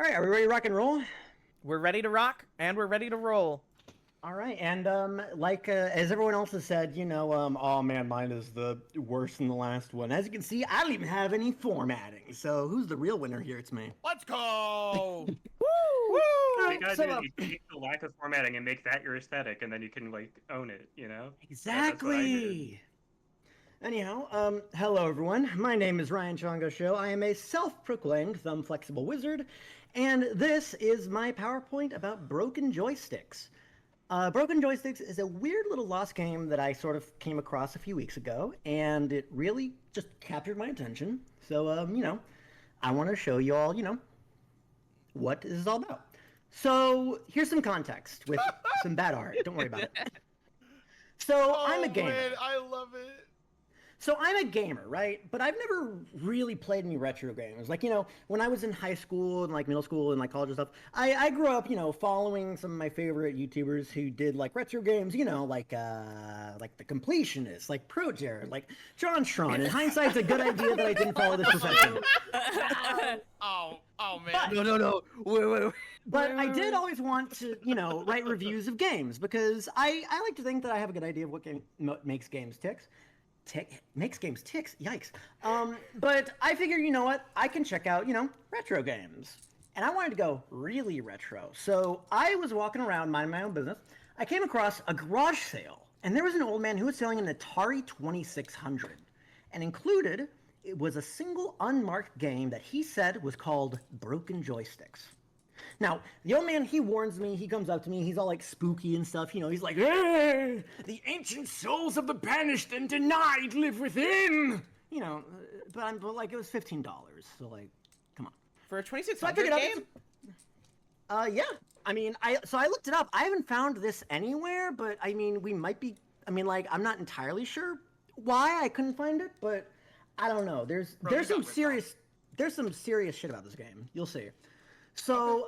All right, are we ready to rock and roll? We're ready to rock and we're ready to roll. All right, and as everyone else has said, oh man, mine is the worst than the last one. As you can see, I don't even have any formatting. So who's the real winner here? It's me. Let's go! Woo! Woo! You gotta do is you take the lack of formatting and make that your aesthetic, and then you can own it. Exactly. Anyhow, hello everyone. My name is Ryan Chongo Show. I am a self-proclaimed thumb flexible wizard, and this is my PowerPoint about broken joysticks. Broken Joysticks is a weird little lost game that I sort of came across a few weeks ago, and it really just captured my attention. So, I want to show you all, what this is all about. So, here's some context with some bad art. Don't worry about it. So, I'm a gamer. Man, I love it. So I'm a gamer, right? But I've never really played any retro games. When I was in high school and middle school and college and stuff, I grew up, following some of my favorite YouTubers who did retro games, like The Completionist, like Pro Jared, like John Tron. And hindsight's a good idea that I didn't follow this profession. Oh man. No. Wait. But I did always want to, write reviews of games because I like to think that I have a good idea of what makes games tick. Makes games ticks, yikes. But I figured, you know what, I can check out, retro games. And I wanted to go really retro. So I was walking around minding my own business. I came across a garage sale, and there was an old man who was selling an Atari 2600. And included, it was a single unmarked game that he said was called Broken Joysticks. Now, the old man, he warns me, he comes up to me, he's all spooky and stuff, he's like, the ancient souls of the banished and denied live within! But it was $15, so come on. For a 2600 so I picked it up, game? Yeah. I looked it up. I haven't found this anywhere, but we might be, I'm not entirely sure why I couldn't find it, but I don't know. There's some serious shit about this game. You'll see. So,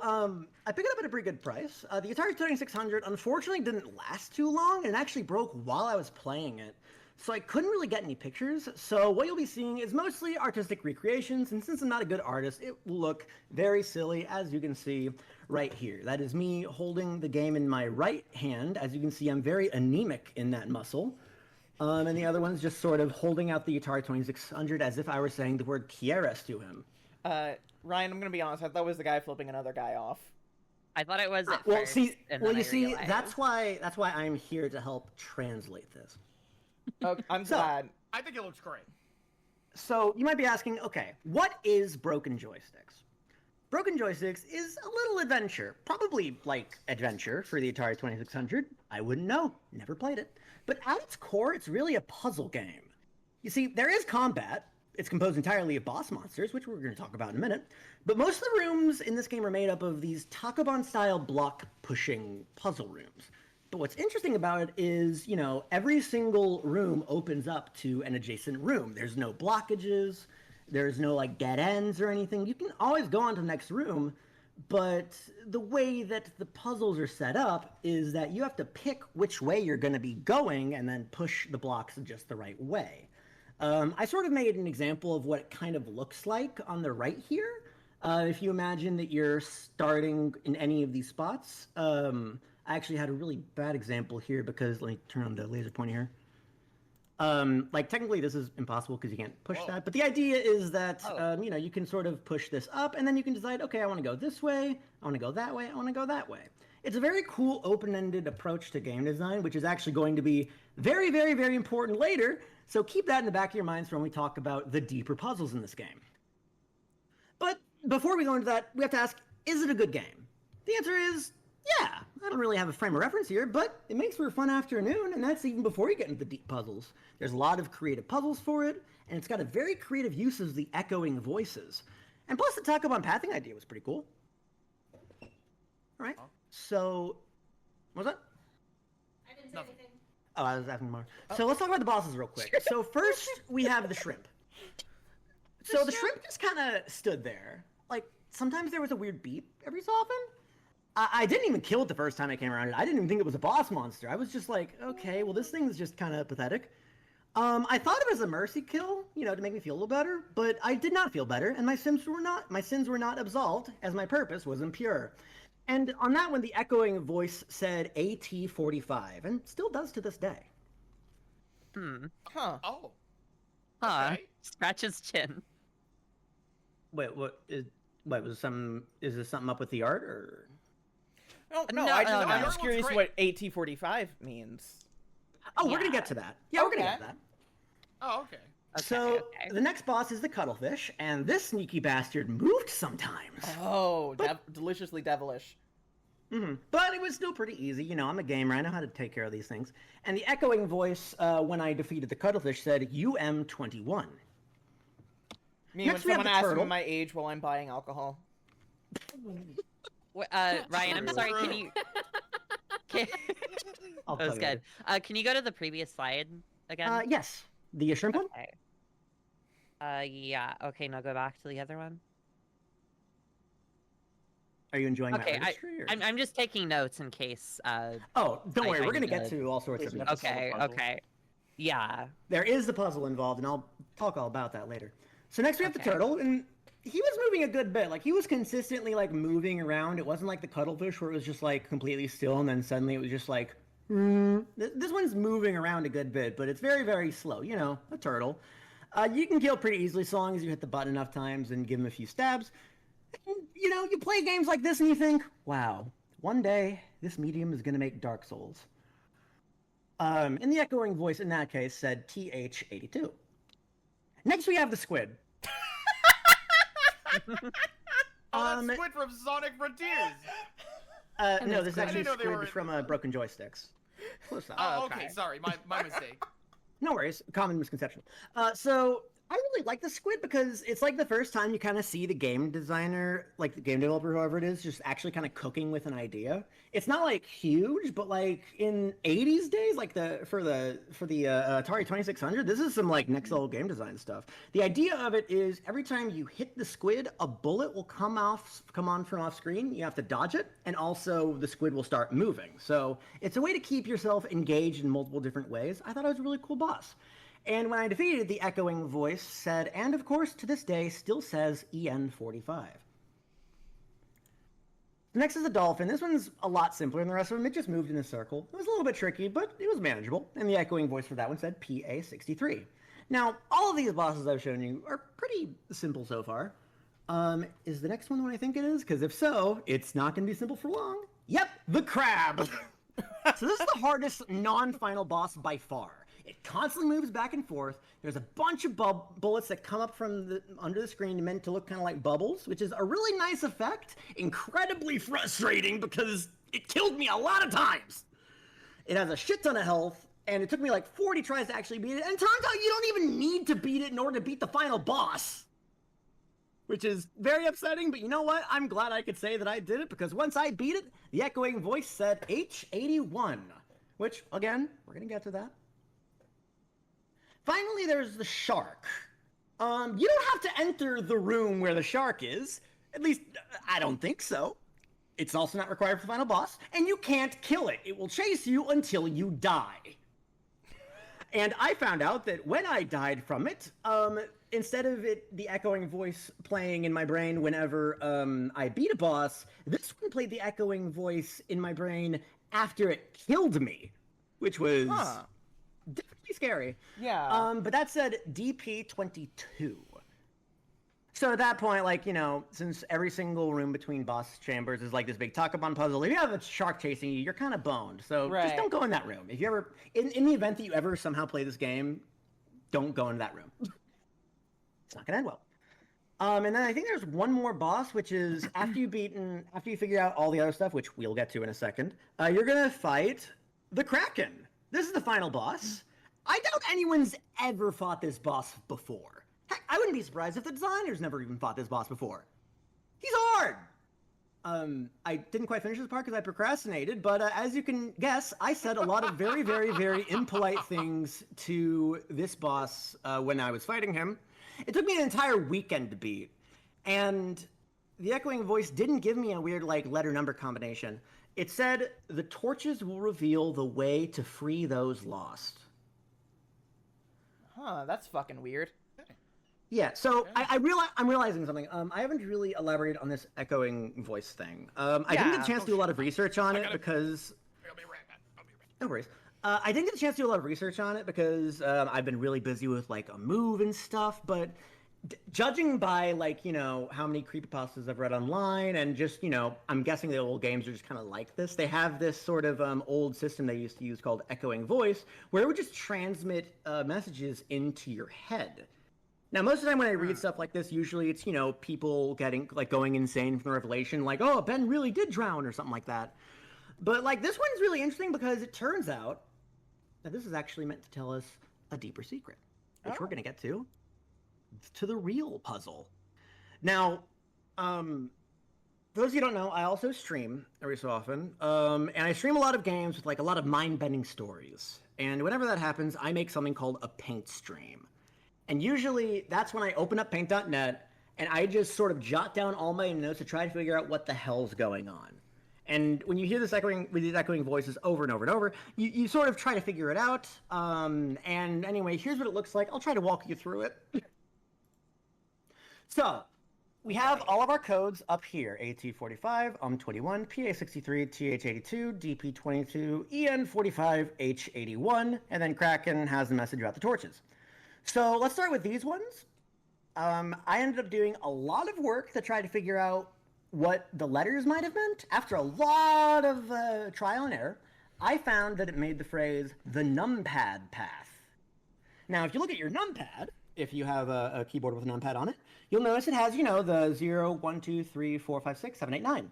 I picked it up at a pretty good price. The Atari 2600 unfortunately didn't last too long, and it actually broke while I was playing it. So I couldn't really get any pictures. So what you'll be seeing is mostly artistic recreations, and since I'm not a good artist, it will look very silly, as you can see right here. That is me holding the game in my right hand. As you can see, I'm very anemic in that muscle. And the other one's just sort of holding out the Atari 2600 as if I were saying the word "quieres" to him. Ryan, I'm gonna be honest. I thought it was the guy flipping another guy off. I thought it was at well, first, realized. that's why I'm here to help translate this. Oh, I'm glad. I think it looks great. So you might be asking, okay, what is Broken Joysticks? Broken Joysticks is a little adventure, probably adventure for the Atari 2600. I wouldn't know, never played it. But at its core, it's really a puzzle game. You see, there is combat. It's composed entirely of boss monsters, which we're going to talk about in a minute. But most of the rooms in this game are made up of these Takoban-style block-pushing puzzle rooms. But what's interesting about it is, every single room opens up to an adjacent room. There's no blockages. There's no, dead ends or anything. You can always go on to the next room, but the way that the puzzles are set up is that you have to pick which way you're going to be going and then push the blocks in just the right way. I sort of made an example of what it kind of looks like on the right here. If you imagine that you're starting in any of these spots, I actually had a really bad example here because, let me turn on the laser pointer here. Technically this is impossible because you can't push that, but the idea is that, you can sort of push this up and then you can decide, okay, I want to go this way, I want to go that way, I want to go that way. It's a very cool open-ended approach to game design, which is actually going to be very, very, very important later. So keep that in the back of your minds for when we talk about the deeper puzzles in this game. But before we go into that, we have to ask, is it a good game? The answer is, yeah. I don't really have a frame of reference here, but it makes for a fun afternoon, and that's even before you get into the deep puzzles. There's a lot of creative puzzles for it, and it's got a very creative use of the echoing voices. And plus the Takoban pathing idea was pretty cool. All right, so, what was that? I didn't say anything. Oh, I was asking more. So let's talk about the bosses real quick. So first, we have the shrimp. So the shrimp just kind of stood there. Sometimes there was a weird beep every so often. I didn't even kill it the first time I came around it. I didn't even think it was a boss monster. I was just like, okay, well, this thing's just kind of pathetic. I thought it was a mercy kill, to make me feel a little better, but I did not feel better, and my sins were not absolved, as my purpose was impure. And on that one, the echoing voice said AT-45, and still does to this day. Huh. Oh. Huh. Okay. Scratch his chin. Wait, is this something up with the art, or? No, No, I'm no. just curious Great. what AT-45 means. Oh, we're Yeah. gonna get to that. Yeah, we're gonna Okay. get to that. Oh, okay. So, okay. the next boss is the Cuttlefish, and this sneaky bastard moved sometimes. Oh, deliciously devilish. But it was still pretty easy. I'm a gamer. I know how to take care of these things. And the echoing voice, when I defeated the Cuttlefish, said UM21. Me, Next when we have someone the asks turtle. me my age while I'm buying alcohol. Ryan, I'm sorry. Can you? Can... I'll That was tell you good. Can you go to the previous slide again? later. Yes. The shrimp one? Okay. Yeah. Okay. Now go back to the other one. Are you enjoying Okay, my artistry? Or... I'm just taking notes in case. Oh, don't worry. I We're going to need get to- to all sorts of Isn't notes. that Okay. puzzle. Okay. Yeah. There is the puzzle involved, and I'll talk all about that later. So next we have the Okay. turtle, and he was moving a good bit. Like, he was consistently, moving around. It wasn't like the Cuttlefish where it was just, completely still, and then suddenly it was just This one's moving around a good bit, but it's very, very slow. A turtle. You can kill pretty easily so long as you hit the button enough times and give him a few stabs. And, you play games like this and you think, wow, one day this medium is going to make Dark Souls. And the echoing voice in that case said TH82. Next we have the squid. Oh, that's Squid from Sonic Frontiers. No, this is I actually didn't know they were squid from Broken Joysticks. Close enough. Oh, okay. okay. Sorry, my mistake. No worries. Common misconception. So I really like the squid because it's like the first time you kind of see the game designer, like the game developer, whoever it is, just actually kind of cooking with an idea. It's not huge, but in 80s days, for the Atari 2600, this is some next level game design stuff. The idea of it is every time you hit the squid, a bullet will come on from off screen. You have to dodge it, and also the squid will start moving. So it's a way to keep yourself engaged in multiple different ways. I thought it was a really cool boss. And when I defeated, the echoing voice said, and of course to this day still says EN45. Next is the dolphin. This one's a lot simpler than the rest of them. It just moved in a circle. It was a little bit tricky, but it was manageable. And the echoing voice for that one said PA63. Now, all of these bosses I've shown you are pretty simple so far. Is the next one the one I think it is? Because if so, it's not going to be simple for long. Yep, the crab. So this is the hardest non-final boss by far. It constantly moves back and forth. There's a bunch of bullets that come up from under the screen meant to look kind of like bubbles, which is a really nice effect. Incredibly frustrating because it killed me a lot of times. It has a shit ton of health, and it took me 40 tries to actually beat it. And it turns out you don't even need to beat it in order to beat the final boss. Which is very upsetting, but you know what? I'm glad I could say that I did it, because once I beat it, the echoing voice said H81. Which, again, we're going to get to that. Finally, there's the shark. You don't have to enter the room where the shark is. At least, I don't think so. It's also not required for the final boss, and you can't kill it. It will chase you until you die. And I found out that when I died from it, instead of the echoing voice playing in my brain whenever I beat a boss, this one played the echoing voice in my brain after it killed me, which was definitely scary. Yeah. But that said, DP22. So at that point, since every single room between boss chambers is this big Takoban puzzle, if you have a shark chasing you, you're kind of boned. So just don't go in that room. If you ever, in the event that you ever somehow play this game, don't go into that room. It's not gonna end well. And then I think there's one more boss, which is after you figure out all the other stuff, which we'll get to in a second, you're gonna fight the Kraken. This is the final boss. I doubt anyone's ever fought this boss before. Heck, I wouldn't be surprised if the designers never even fought this boss before. He's hard! I didn't quite finish this part because I procrastinated, but as you can guess, I said a lot of very, very, very impolite things to this boss when I was fighting him. It took me an entire weekend to beat, and the echoing voice didn't give me a weird, letter-number combination. It said, the torches will reveal the way to free those lost. Huh, that's fucking weird. Yeah, so I'm realizing something. I haven't really elaborated on this echoing voice thing. I didn't get a chance to do a lot of research on it because... I'll be right back. No worries. I didn't get a chance to do a lot of research on it because I've been really busy with, like, a move and stuff, but judging by, like, you know, how many creepypastas I've read online and just, you know, I'm guessing the old games are just kind of like this. They have this sort of old system they used to use called echoing voice, where it would just transmit messages into your head. Now, most of the time when I read stuff like this, usually it's, you know, people going insane from the revelation, like, oh, Ben really did drown or something like that. But, like, this one's really interesting because it turns out that this is actually meant to tell us a deeper secret, which we're going to get to the real puzzle. Now, those of you who don't know, I also stream every so often, and I stream a lot of games with, like, a lot of mind-bending stories. And whenever that happens, I make something called a paint stream. And usually that's when I open up paint.net and I just sort of jot down all my notes to try to figure out what the hell's going on. And when you hear these echoing voices over and over and over, you sort of try to figure it out. And anyway, here's what it looks like. I'll try to walk you through it. So, we have all of our codes up here. AT45, UM21, PA63, TH82, DP22, EN45, H81, and then Kraken has the message about the torches. So let's start with these ones. I ended up doing a lot of work to try to figure out what the letters might have meant. After a lot of trial and error, I found that it made the phrase, the numpad path. Now, if you look at your numpad, if you have a keyboard with a numpad on it, you'll notice it has, you know, the 0, 1, 2, 3, 4, 5, 6, 7, 8, 9.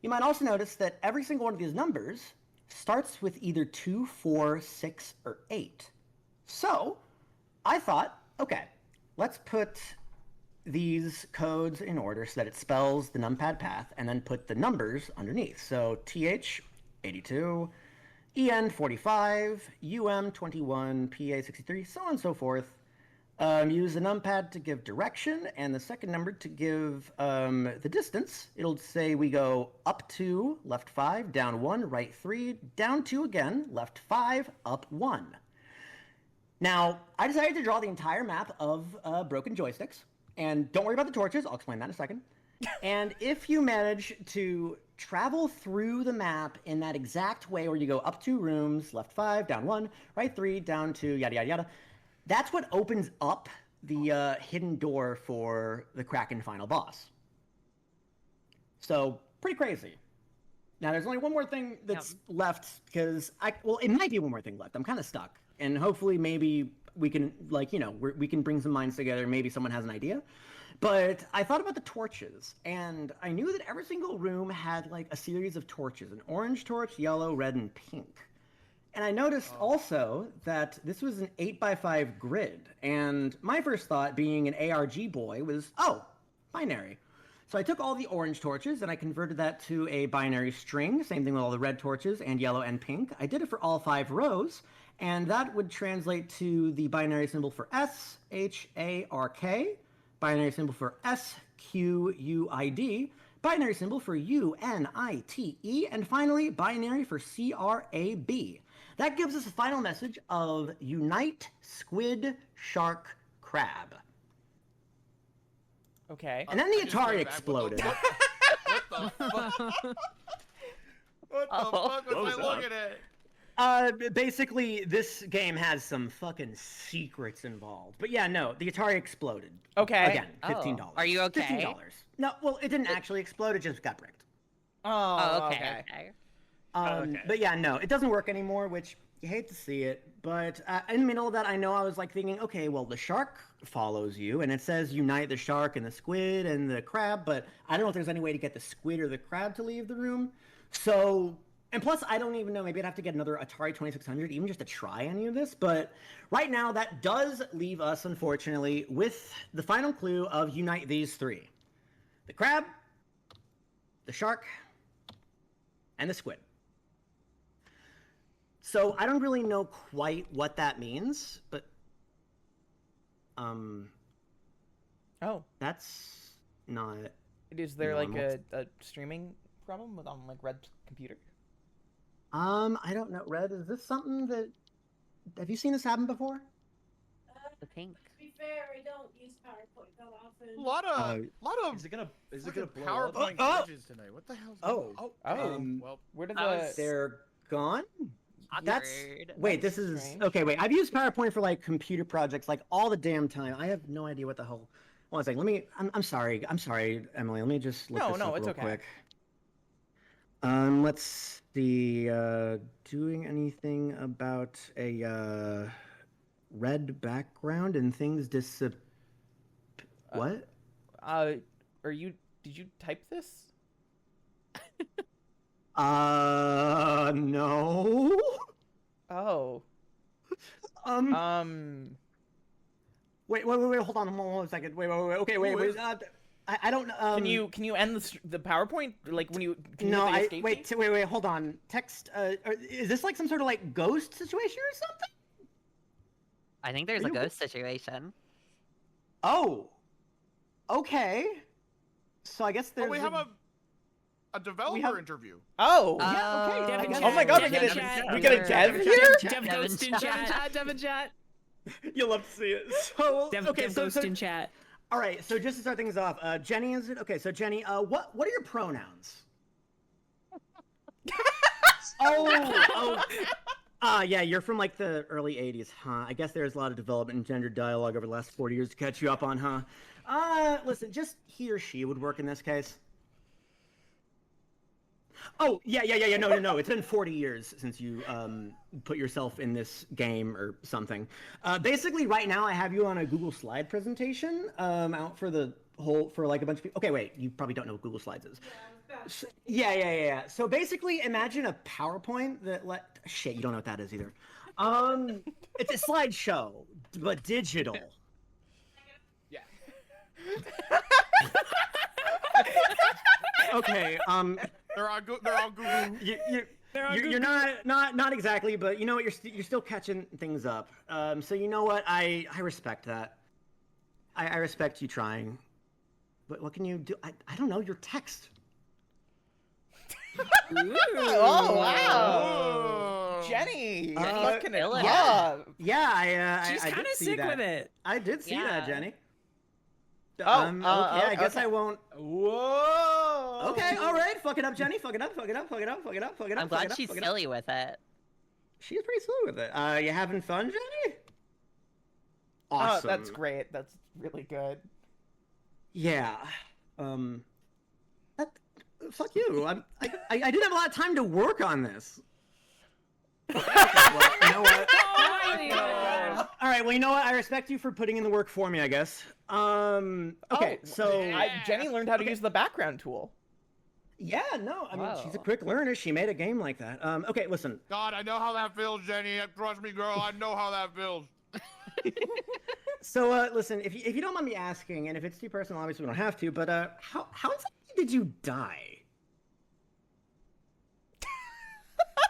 You might also notice that every single one of these numbers starts with either 2, 4, 6, or 8. So, I thought, okay, let's put these codes in order so that it spells the numpad path and then put the numbers underneath. So TH82, EN45, UM21, PA63, so on and so forth. Use the numpad to give direction and the second number to give the distance. It'll say we go up 2, left 5, down 1, right 3, down 2 again, left 5, up 1. Now, I decided to draw the entire map of Broken Joysticks, and don't worry about the torches, I'll explain that in a second. And if you manage to travel through the map in that exact way where you go up 2 rooms, left 5, down 1, right 3, down 2, yada yada yada, that's what opens up the hidden door for the Kraken final boss. So, pretty crazy. Now, there's only one more thing that's left, because it might be one more thing left. I'm kind of stuck. And hopefully maybe we can, like, you know, we can bring some minds together. Maybe someone has an idea. But I thought about the torches, and I knew that every single room had, like, a series of torches. An orange torch, yellow, red, and pink. And I noticed also that this was an 8x5 grid. And my first thought, being an ARG boy, was, oh, binary. So I took all the orange torches and I converted that to a binary string. Same thing with all the red torches and yellow and pink. I did it for all 5 rows. And that would translate to the binary symbol for S, H, A, R, K, binary symbol for S, Q, U, I, D, binary symbol for U, N, I, T, E, and finally, binary for C, R, A, B. That gives us a final message of Unite, Squid, Shark, Crab. Okay. And then the Atari exploded. What the fuck? What the fuck was I looking at? Basically, this game has some fucking secrets involved. But yeah, no, the Atari exploded. Okay. Again, $15. Are you okay? $15. No, well, it didn't actually explode, it just got bricked. Oh, okay. Okay. But yeah, no, it doesn't work anymore, which you hate to see it. But in the middle of that, I know I was like thinking, okay, well, the shark follows you, and it says unite the shark and the squid and the crab, but I don't know if there's any way to get the squid or the crab to leave the room. So, and plus, I don't even know, maybe I'd have to get another Atari 2600 even just to try any of this. But right now, that does leave us, unfortunately, with the final clue of unite these 3. The crab, the shark, and the squid. So I don't really know quite what that means, but Oh. that's not. Is there like normal. a streaming problem with on like Red's computer? I don't know. Red, is this something that have you seen this happen before? The pink. To be fair, I don't use PowerPoint that often. A lot of Is it gonna fucking blow up? PowerPoint Oh! glitches tonight. What the hell's Oh. going on? Oh. Well, Where did I the... was- They're gone? That's Awkward. wait. This is strange. okay. Wait, I've used PowerPoint for like computer projects like all the damn time. I have no idea what the hell. One second. Let me. I'm sorry. I'm sorry, Emily. Let me just look this No, up it's real okay. quick. Let's see. Doing anything about a red background and things What? Did you type this? No. Oh. Wait, hold on a second. Wait, okay, wait. I don't. Can you end the PowerPoint? Like when you can you No, hit the I escape key? wait, hold on. Text. Is this like some sort of like ghost situation or something? I think there's Are a you- ghost situation. Oh. Okay. So I guess there's. oh, we have a developer have- interview. Oh. Yeah, okay. Devin I guess- Oh my God, we Devin get chat. we get a dev here. Dev Ghost in chat. Devin chat. You'll love to see it. So Dev okay, so Ghost in chat. all right. So just to start things off, Jenny, is it okay? So Jenny, what are your pronouns? Yeah, you're from like the early 80s, huh? I guess there's a lot of development in gender dialogue over the last 40 years to catch you up on, huh? Listen, just he or she would work in this case. Oh, yeah, no. It's been 40 years since you put yourself in this game or something. Basically, right now I have you on a Google Slide presentation out for like a bunch of people. Okay, wait, you probably don't know what Google Slides is. Yeah. So basically, imagine a PowerPoint that shit, you don't know what that is either. It's a slideshow, but digital. Yeah. Okay. They're on Google. You're not exactly, but you know what? You're still catching things up. So you know what? I respect that. I respect you trying. But what can you do? I don't know. Your text. Oh wow, Oh. Jenny, Uh, fucking it yeah. up. Yeah, She's I kind of did see sick that. with it. I did see that, Yeah. Jenny. Oh, okay. I guess okay. I won't. Whoa. Okay, all right. Fuck it up, Jenny. Fuck it up. I'm glad she's silly with it. She's pretty silly with it. You having fun, Jenny? Awesome. Oh, that's great. That's really good. Yeah. Fuck you. I didn't have a lot of time to work on this. Okay, well, you know what? Oh my God. All right. Well, you know what? I respect you for putting in the work for me, I guess. Okay. So. Jenny learned how to use the background tool. Yeah. No. I mean, she's a Wow. quick learner. She made a game like that. Okay. Listen. God, I know how that feels, Jenny. Trust me, girl. I know how that feels. So, listen. If you don't mind me asking, and if it's too personal, obviously we don't have to. But how exactly did you die?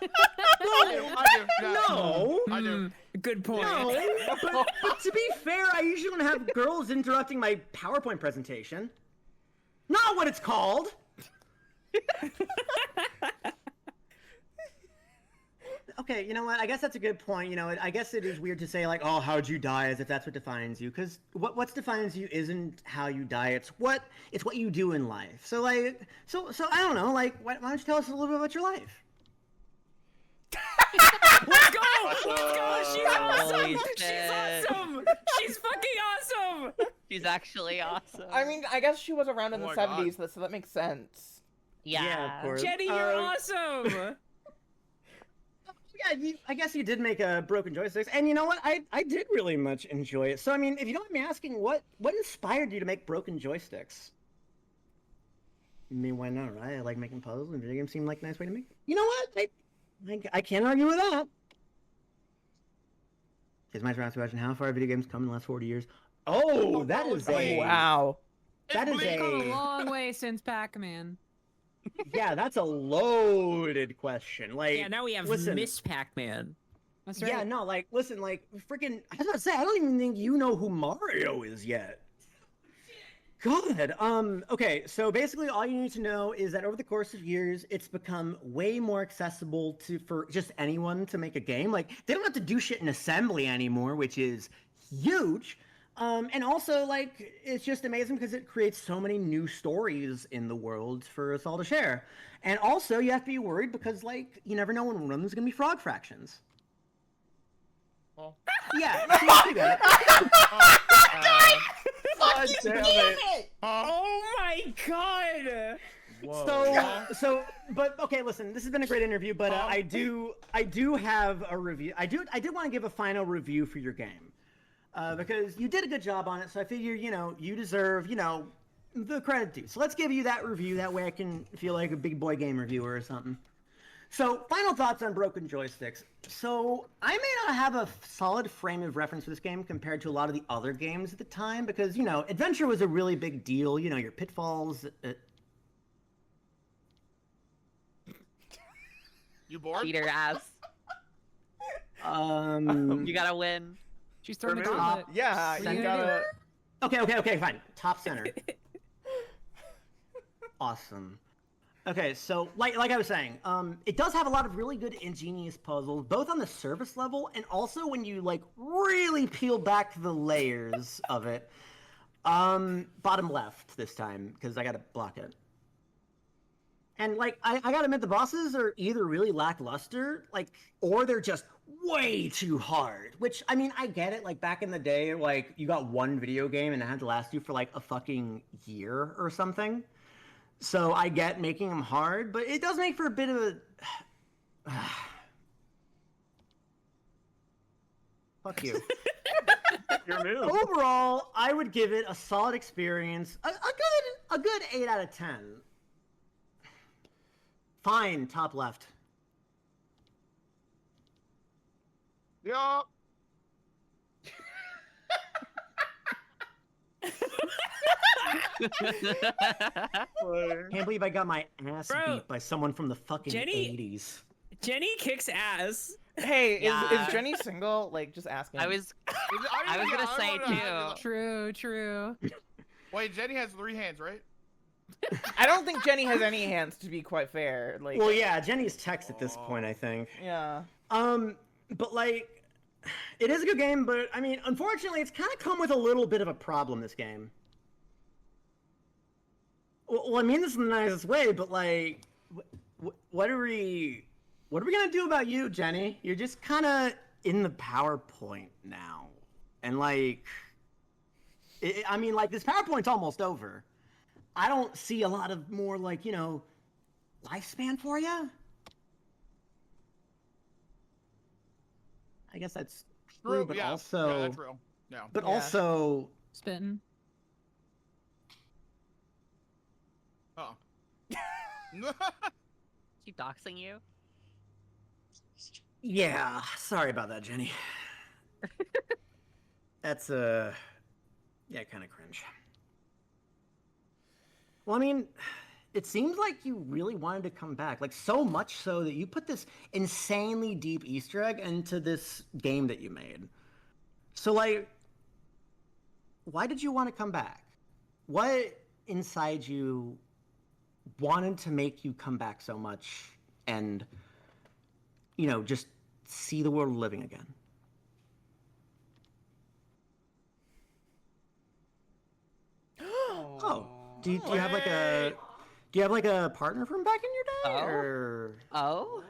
I do. Yeah. No. I do. Good point. No, but to be fair, I usually don't have girls interrupting my PowerPoint presentation. Not what it's called. Okay, you know what? I guess that's a good point. You know, I guess it is weird to say like, "Oh, how'd you die?" as if that's what defines you, because what defines you isn't how you die. It's what you do in life. So like, so I don't know. Like, why don't you tell us a little bit about your life? Let's go! Let's go! She's awesome! Holy She's shit. awesome! She's fucking awesome! She's actually awesome. I mean, I guess she was around in Oh the my God. 70s, so that makes sense. yeah. of course. Jenny, you're awesome! Yeah, I guess you did make a broken joysticks, and you know what? I did really much enjoy it. So I mean, if you don't mind me asking, what inspired you to make broken joysticks? I mean, why not, right? I like making puzzles, and video games seem like a nice way to make. You know what? I can't argue with that. Is my surrounding question how far video games come in the last 40 years? Oh, that is a Wow. that is It's Come a a long way since Pac-Man. yeah, that's a loaded question. Like, Yeah, now we have listen, Miss Pac-Man. That's right. Yeah, no, like, listen, like, freaking, I was about to say, I don't even think you know who Mario is yet. God, okay, so basically all you need to know is that over the course of years, it's become way more accessible for just anyone to make a game. Like, they don't have to do shit in assembly anymore, which is huge. And also, like, it's just amazing because it creates so many new stories in the world for us all to share. And also, you have to be worried because, like, you never know when one of them is going to be frog fractions. Well, Yeah, see, you got it. God damn it! Oh my god! But okay, listen, this has been a great interview, but I do have a review. I did want to give a final review for your game, because you did a good job on it. So I figure, you deserve, the credit due. So let's give you that review. That way I can feel like a big boy game reviewer or something. So, final thoughts on Broken Joysticks. So, I may not have a solid frame of reference for this game compared to a lot of the other games at the time, because, adventure was a really big deal. Your pitfalls. you bored? Cheater ass. You You gotta win. She's throwing the Remove- gauntlet. Yeah, What are you you gonna gotta. Okay, fine. Top center. Awesome. Okay, so like I was saying, it does have a lot of really good ingenious puzzles, both on the surface level and also when you like really peel back the layers of it. Bottom left this time because I gotta block it. And like I gotta admit, the bosses are either really lackluster, or they're just way too hard. Which, I mean, I get it. Like back in the day, like you got one video game and it had to last you for like a fucking year or something. So I get making them hard, but it does make for a bit of a... Fuck you. Your move. Overall, I would give it a solid experience. A good 8 out of 10. Fine, top left. Yeah. Can't believe I got my ass Bro, beat by someone from the fucking Jenny- 80s. Jenny kicks ass. Hey, Yeah. is Jenny single? Like, just asking. I was gonna say too. True. Wait, Jenny has 3 hands, right? I don't think Jenny has any hands, to be quite fair. Like, Well, yeah, Jenny's text at this point, I think. yeah. But like, it is a good game, but I mean, unfortunately, it's kind of come with a little bit of a problem, this game. Well, I mean this in the nicest way, but like, what are we gonna do about you, Jenny? You're just kind of in the PowerPoint now, and like, I mean, like this PowerPoint's almost over. I don't see a lot of more like, lifespan for you. I guess that's true, but yeah. also, Yeah, that's real. Yeah. but Yeah. also, Spitting. Oh. Keep doxing you. yeah. Sorry about that, Jenny. That's yeah, kind of cringe. Well, I mean, it seems like you really wanted to come back, like so much so that you put this insanely deep Easter egg into this game that you made. So, like, why did you want to come back? What inside you wanted to make you come back so much and, just see the world living again? Oh, do you have like a partner from back in your day, Oh. or Oh.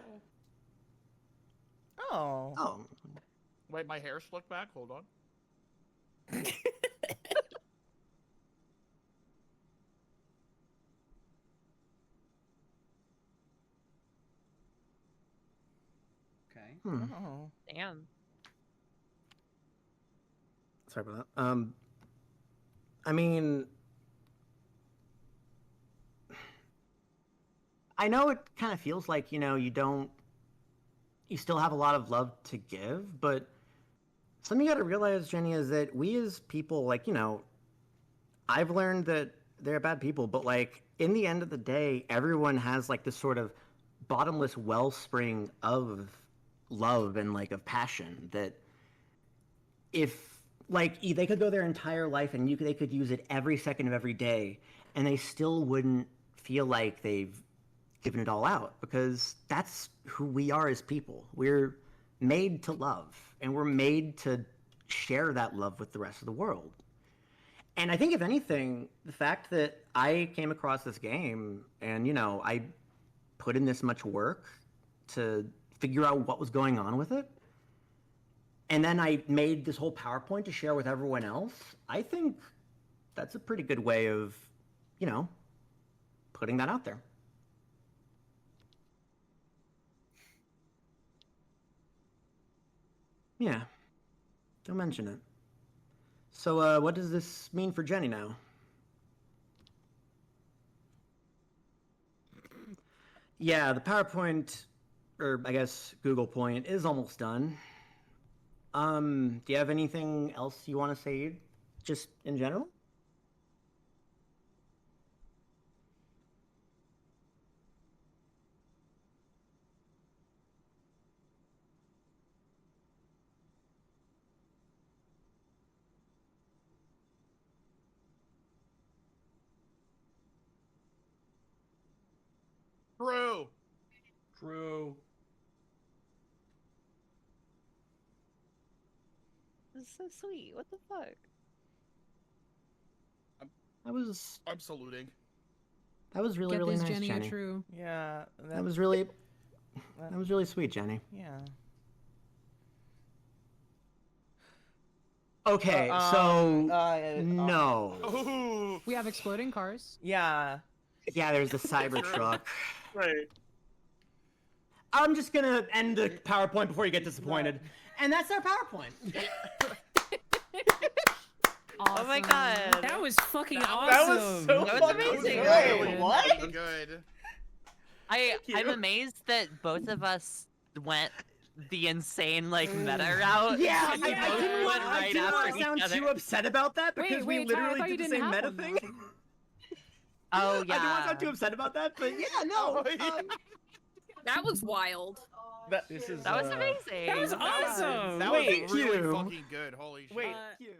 Oh. oh, Wait, my hair slicked back? Hold on. Okay. Oh. Damn. sorry about that. I mean, I know it kind of feels like you still have a lot of love to give, but something you got to realize, Jenny, is that we as people, like, I've learned that they're bad people, but like in the end of the day, everyone has like this sort of bottomless wellspring of love and like of passion that if like they could go their entire life and they could use it every second of every day and they still wouldn't feel like they've given it all out, because that's who we are as people. We're made to love, and we're made to share that love with the rest of the world. And I think, if anything, the fact that I came across this game and, I put in this much work to figure out what was going on with it, and then I made this whole PowerPoint to share with everyone else, I think that's a pretty good way of, putting that out there. Yeah, don't mention it. So, what does this mean for Jenny now? Yeah, the PowerPoint, or I guess Google Point, is almost done. Do you have anything else you want to say, just in general? True. True. This is so sweet. What the fuck? That was I'm saluting. really Get really this, nice, Jenny. Jenny. A true. Yeah. That was really sweet, Jenny. Yeah. Okay, no. Ooh. We have exploding cars. Yeah. Yeah, there's the Cybertruck. Right. I'm just gonna end the PowerPoint before you get disappointed. And that's our PowerPoint. Oh my god. That was fucking awesome. That was so That was fucking amazing. good. Really What? fucking good. I'm amazed that both of us went the insane meta route. Yeah, We both went I right didn't want after to sound each too other. upset about that because Wait, we Ty, I literally thought you did the didn't same have meta one, thing. Oh I didn't want to yeah. sound too upset about that, but yeah, no. That was wild. This is That was amazing. That was awesome. That Wait, was really you. fucking good. Holy shit. Wait. You.